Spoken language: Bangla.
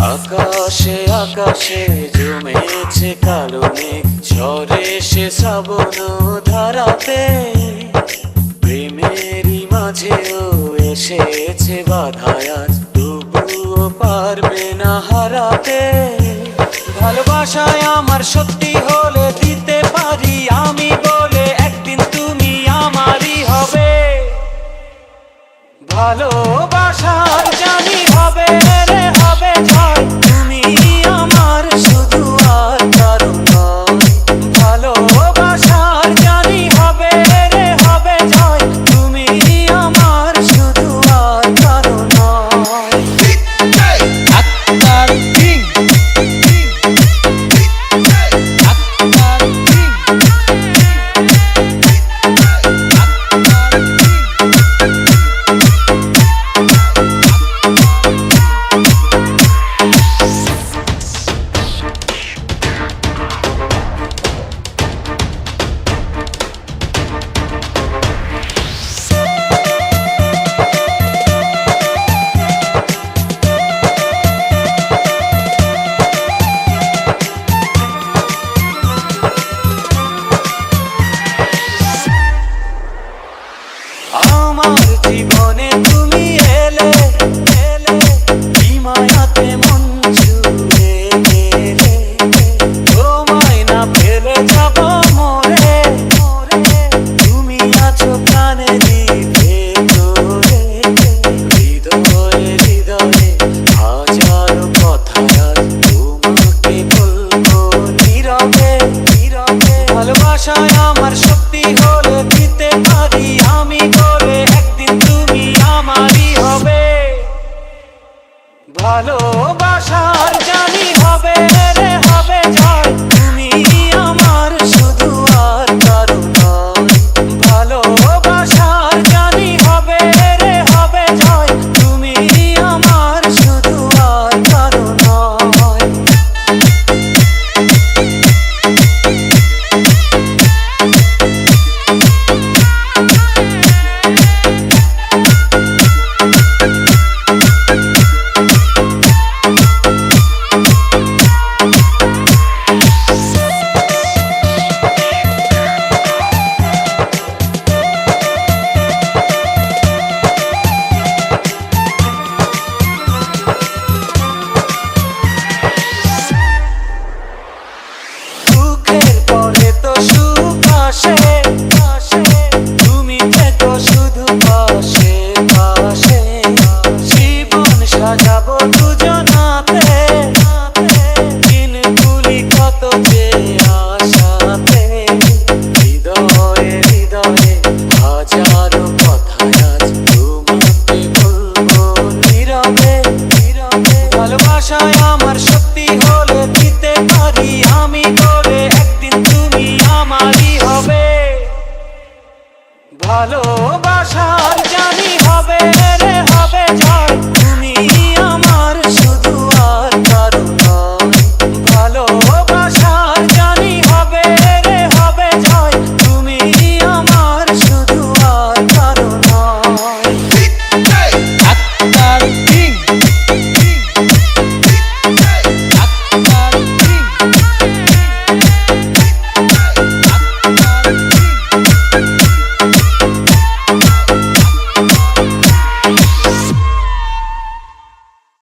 আকাশে আকাশে জমেছে কালো মেঘ, ঝরে সে শ্রাবণ ধারাতে। প্রেমেরই মাঝেও এসেছে বাধায় আজ, তবুও পারবে না হারাতে। ভালোবাসায় আমার সত্যি হলে দিতে পারি আমি বলে, একদিন তুমি আমারই হবে। ভালোবাসার জানি হবে রে হবে জয়, তুমি আমার শুধু আর কারণ নয়। ভালোবাসার জানি হবে রে হবে জয়, তুমি আমার শুধু আর কারণ নয়। আক্তার কিং, আক্তার কিং, আমার জীবনে তুমি এলে এলে, কি মায়াতে মন ছুঁয়ে গেলে। তোমায় না পেলে যাব মরে মরে, তুমি আছো প্রাণেরই ভেতরে। হৃদয়ে হৃদয়ে হাজারো কথা আজ তোমাকে বলবো নীরবে নীরবে। ভালোবাসায় আমার শক্তি হলে দিতে পারি আমি বলে, একদিন তুমি আমারই হবে। ভালোবাসার